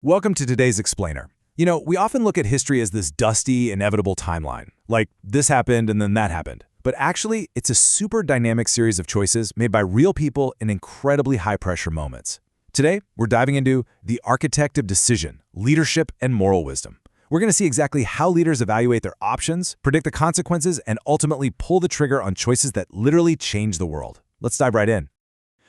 Welcome to today's Explainer. We often look at history as this dusty, inevitable timeline, like this happened and then that happened. But actually, it's a super dynamic series of choices made by real people in incredibly high-pressure moments. Today, we're diving into the architect of decision, leadership, and moral wisdom. We're going to see exactly how leaders evaluate their options, predict the consequences, and ultimately pull the trigger on choices that literally change the world. Let's dive right in.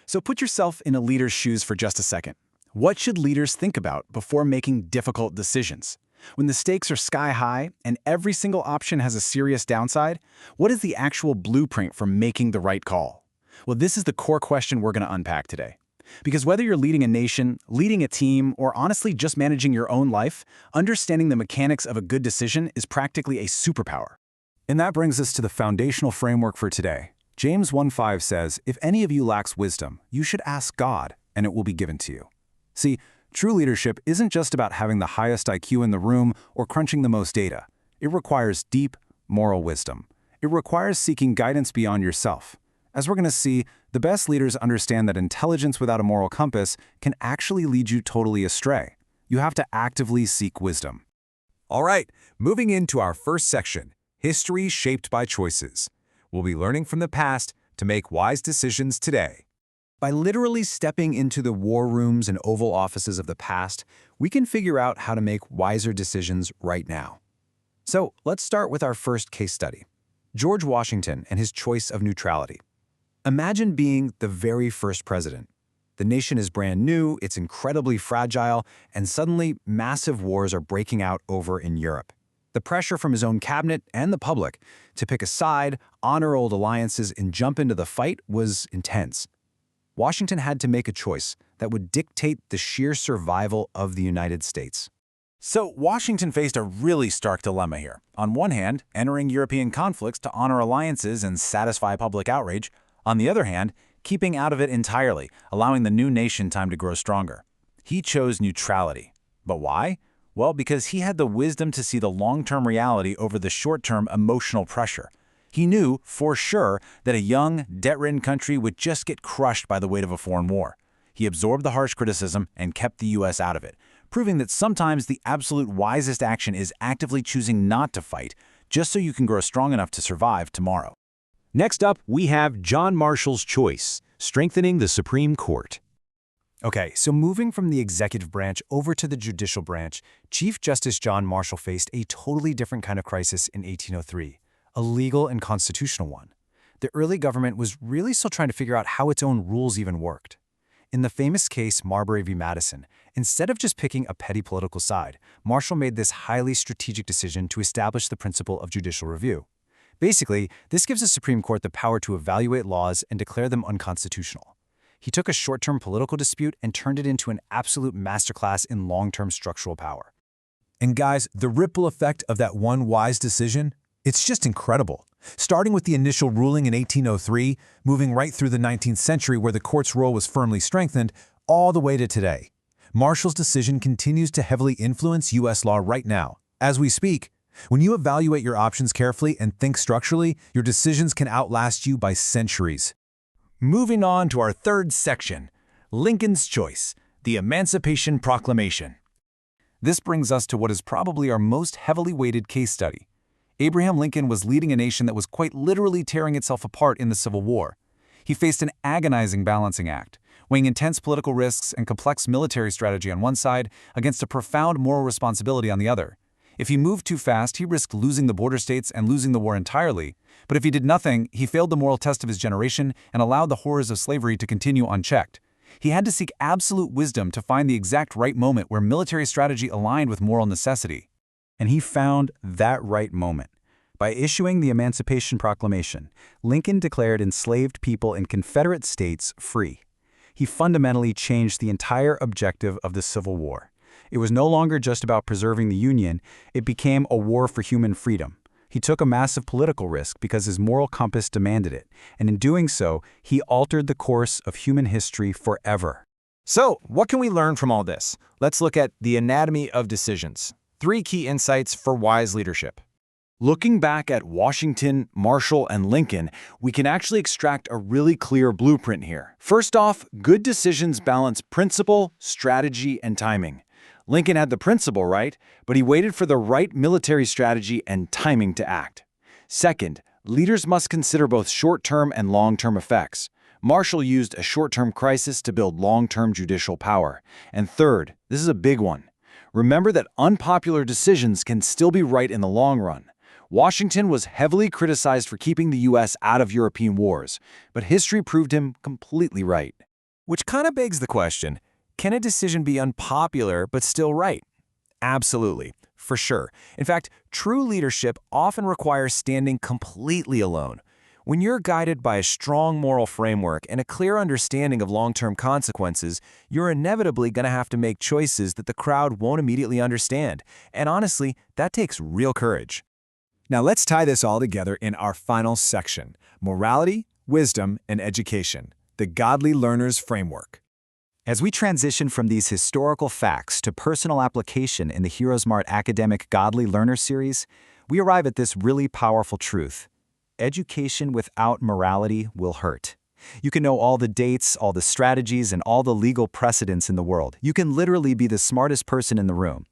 So put yourself in a leader's shoes for just a second. What should leaders think about before making difficult decisions? When the stakes are sky high and every single option has a serious downside, what is the actual blueprint for making the right call? Well, this is the core question we're going to unpack today. Because whether you're leading a nation, leading a team, or honestly just managing your own life, understanding the mechanics of a good decision is practically a superpower. And that brings us to the foundational framework for today. James 1:5 says, "If any of you lacks wisdom, you should ask God, and it will be given to you." See, true leadership isn't just about having the highest IQ in the room or crunching the most data. It requires deep, moral wisdom. It requires seeking guidance beyond yourself. As we're going to see, the best leaders understand that intelligence without a moral compass can actually lead you totally astray. You have to actively seek wisdom. All right, moving into our first section, history shaped by choices. We'll be learning from the past to make wise decisions today. By literally stepping into the war rooms and Oval Offices of the past, we can figure out how to make wiser decisions right now. So let's start with our first case study, George Washington and his choice of neutrality. Imagine being the very first president. The nation is brand new, it's incredibly fragile, and suddenly massive wars are breaking out over in Europe. The pressure from his own cabinet and the public to pick a side, honor old alliances, and jump into the fight was intense. Washington had to make a choice that would dictate the sheer survival of the United States. So Washington faced a really stark dilemma here. On one hand, entering European conflicts to honor alliances and satisfy public outrage. On the other hand, keeping out of it entirely, allowing the new nation time to grow stronger. He chose neutrality. But why? Well, because he had the wisdom to see the long-term reality over the short-term emotional pressure. He knew, for sure, that a young, debt-ridden country would just get crushed by the weight of a foreign war. He absorbed the harsh criticism and kept the U.S. out of it, proving that sometimes the absolute wisest action is actively choosing not to fight, just so you can grow strong enough to survive tomorrow. Next up, we have John Marshall's choice, strengthening the Supreme Court. Okay, so moving from the executive branch over to the judicial branch, Chief Justice John Marshall faced a totally different kind of crisis in 1803. A legal and constitutional one. The early government was really still trying to figure out how its own rules even worked. In the famous case Marbury v. Madison, instead of just picking a petty political side, Marshall made this highly strategic decision to establish the principle of judicial review. Basically, this gives the Supreme Court the power to evaluate laws and declare them unconstitutional. He took a short-term political dispute and turned it into an absolute masterclass in long-term structural power. And guys, the ripple effect of that one wise decision, it's just incredible. Starting with the initial ruling in 1803, moving right through the 19th century where the court's role was firmly strengthened, all the way to today. Marshall's decision continues to heavily influence U.S. law right now. As we speak, when you evaluate your options carefully and think structurally, your decisions can outlast you by centuries. Moving on to our third section, Lincoln's choice, the Emancipation Proclamation. This brings us to what is probably our most heavily weighted case study. Abraham Lincoln was leading a nation that was quite literally tearing itself apart in the Civil War. He faced an agonizing balancing act, weighing intense political risks and complex military strategy on one side against a profound moral responsibility on the other. If he moved too fast, he risked losing the border states and losing the war entirely. But if he did nothing, he failed the moral test of his generation and allowed the horrors of slavery to continue unchecked. He had to seek absolute wisdom to find the exact right moment where military strategy aligned with moral necessity. And he found that right moment. By issuing the Emancipation Proclamation, Lincoln declared enslaved people in Confederate states free. He fundamentally changed the entire objective of the Civil War. It was no longer just about preserving the Union, it became a war for human freedom. He took a massive political risk because his moral compass demanded it, and in doing so, he altered the course of human history forever. So, what can we learn from all this? Let's look at the anatomy of decisions. 3 key insights for wise leadership. Looking back at Washington, Marshall, and Lincoln, we can actually extract a really clear blueprint here. First off, good decisions balance principle, strategy, and timing. Lincoln had the principle, right? But he waited for the right military strategy and timing to act. Second, leaders must consider both short-term and long-term effects. Marshall used a short-term crisis to build long-term judicial power. And third, this is a big one. Remember that unpopular decisions can still be right in the long run. Washington was heavily criticized for keeping the U.S. out of European wars, but history proved him completely right. Which kind of begs the question, can a decision be unpopular but still right? Absolutely, for sure. In fact, true leadership often requires standing completely alone. When you're guided by a strong moral framework and a clear understanding of long-term consequences, you're inevitably going to have to make choices that the crowd won't immediately understand. And honestly, that takes real courage. Now let's tie this all together in our final section, morality, wisdom, and education, the Godly Learner's Framework. As we transition from these historical facts to personal application in the HeroesMart Academic Godly Learner series, we arrive at this really powerful truth. Education without morality will hurt. You can know all the dates, all the strategies, and all the legal precedents in the world. You can literally be the smartest person in the room.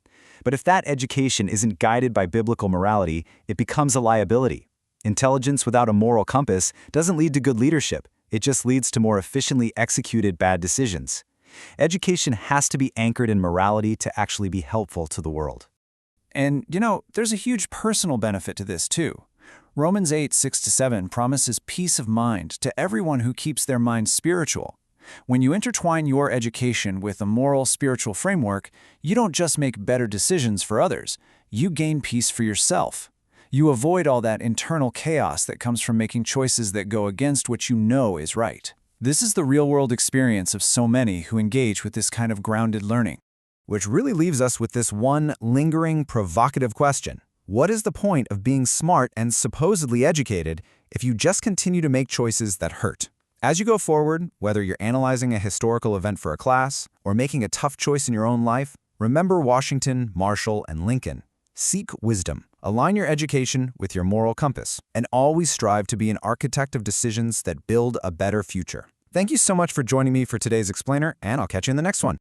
But if that education isn't guided by biblical morality, it becomes a liability. Intelligence without a moral compass doesn't lead to good leadership. It just leads to more efficiently executed bad decisions. Education has to be anchored in morality to actually be helpful to the world. And, there's a huge personal benefit to this, too. Romans 8:6-7 promises peace of mind to everyone who keeps their mind spiritual. When you intertwine your education with a moral, spiritual framework, you don't just make better decisions for others, you gain peace for yourself. You avoid all that internal chaos that comes from making choices that go against what you know is right. This is the real-world experience of so many who engage with this kind of grounded learning. Which really leaves us with this one lingering, provocative question. What is the point of being smart and supposedly educated if you just continue to make choices that hurt? As you go forward, whether you're analyzing a historical event for a class or making a tough choice in your own life, remember Washington, Marshall, and Lincoln. Seek wisdom, align your education with your moral compass, and always strive to be an architect of decisions that build a better future. Thank you so much for joining me for today's Explainer, and I'll catch you in the next one.